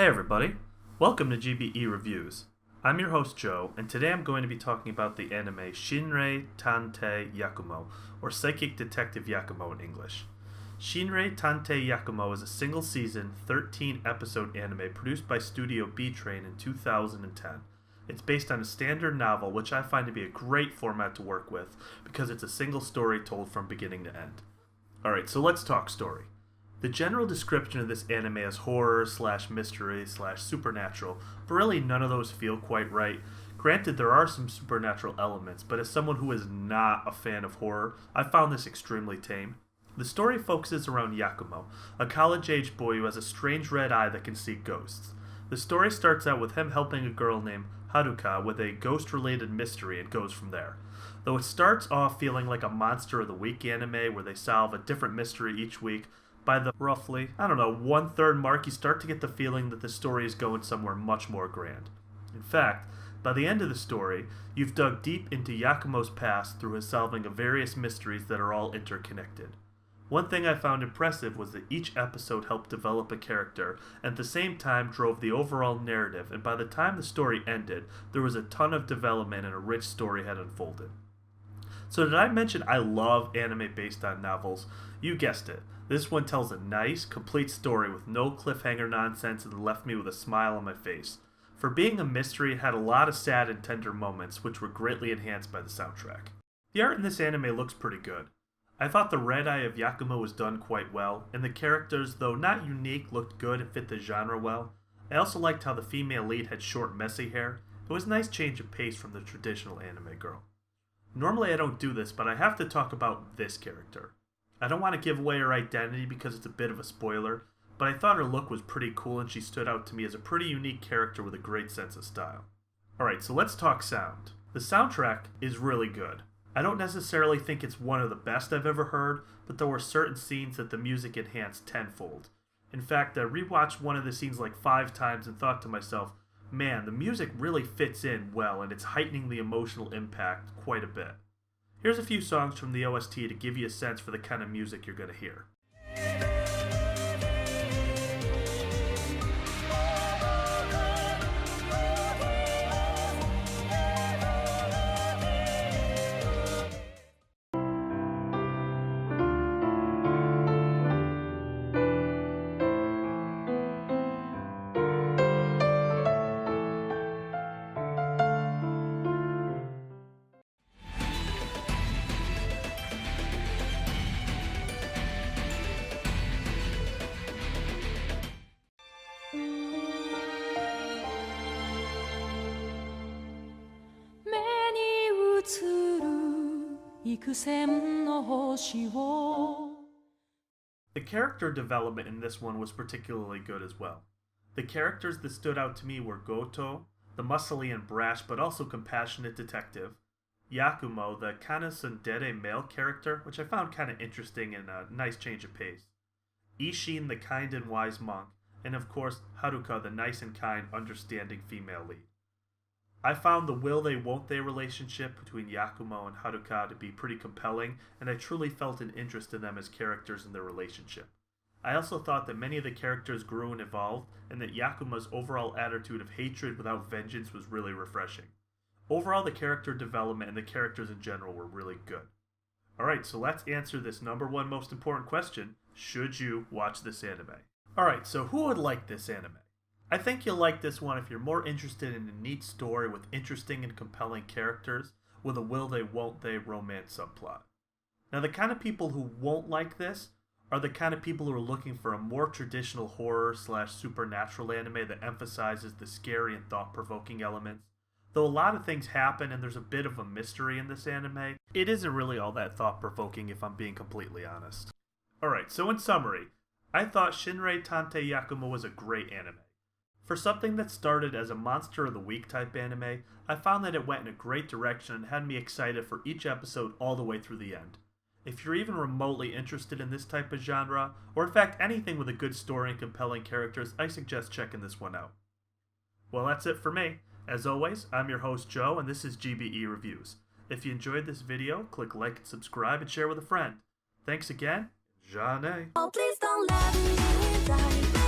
Hey everybody, welcome to GBE Reviews. I'm your host Joe, and today I'm going to be talking about the anime Shinrei Tantei Yakumo, or Psychic Detective Yakumo in English. Shinrei Tantei Yakumo is a single-season, 13-episode anime produced by Studio B-Train in 2010. It's based on a standard novel, which I find to be a great format to work with, because it's a single story told from beginning to end. Alright, so let's talk story. The general description of this anime is horror / mystery / supernatural, but really none of those feel quite right. Granted, there are some supernatural elements, but as someone who is not a fan of horror, I found this extremely tame. The story focuses around Yakumo, a college-age boy who has a strange red eye that can see ghosts. The story starts out with him helping a girl named Haruka with a ghost-related mystery and goes from there. Though it starts off feeling like a Monster of the Week anime where they solve a different mystery each week, by the roughly, 1/3 mark, you start to get the feeling that the story is going somewhere much more grand. In fact, by the end of the story, you've dug deep into Yakumo's past through his solving of various mysteries that are all interconnected. One thing I found impressive was that each episode helped develop a character, and at the same time drove the overall narrative, and by the time the story ended, there was a ton of development and a rich story had unfolded. So did I mention I love anime based on novels? You guessed it. This one tells a nice, complete story with no cliffhanger nonsense and left me with a smile on my face. For being a mystery, it had a lot of sad and tender moments, which were greatly enhanced by the soundtrack. The art in this anime looks pretty good. I thought the red eye of Yakumo was done quite well, and the characters, though not unique, looked good and fit the genre well. I also liked how the female lead had short, messy hair. It was a nice change of pace from the traditional anime girl. Normally I don't do this, but I have to talk about this character. I don't want to give away her identity because it's a bit of a spoiler, but I thought her look was pretty cool and she stood out to me as a pretty unique character with a great sense of style. Alright, so let's talk sound. The soundtrack is really good. I don't necessarily think it's one of the best I've ever heard, but there were certain scenes that the music enhanced tenfold. In fact, I rewatched one of the scenes like 5 times and thought to myself, man, the music really fits in well and it's heightening the emotional impact quite a bit. Here's a few songs from the OST to give you a sense for the kind of music you're going to hear. The character development in this one was particularly good as well. The characters that stood out to me were Goto, the muscly and brash but also compassionate detective, Yakumo, the kinda tsundere male character, which I found kinda interesting and a nice change of pace, Ishin, the kind and wise monk, and of course Haruka, the nice and kind, understanding female lead. I found the will they won't they relationship between Yakumo and Haruka to be pretty compelling, and I truly felt an interest in them as characters and their relationship. I also thought that many of the characters grew and evolved, and that Yakumo's overall attitude of hatred without vengeance was really refreshing. Overall, the character development and the characters in general were really good. Alright, so let's answer this number one most important question: should you watch this anime? Alright, so who would like this anime? I think you'll like this one if you're more interested in a neat story with interesting and compelling characters with a will they won't they romance subplot. Now the kind of people who won't like this are the kind of people who are looking for a more traditional horror / supernatural anime that emphasizes the scary and thought-provoking elements. Though a lot of things happen and there's a bit of a mystery in this anime, it isn't really all that thought-provoking if I'm being completely honest. Alright, so in summary, I thought Shinrei Tantei Yakumo was a great anime. For something that started as a Monster of the Week type anime, I found that it went in a great direction and had me excited for each episode all the way through the end. If you're even remotely interested in this type of genre, or in fact anything with a good story and compelling characters, I suggest checking this one out. Well, that's it for me. As always, I'm your host Joe, and this is GBE Reviews. If you enjoyed this video, click like and subscribe and share with a friend. Thanks again. Jane. Oh, please don't let me die.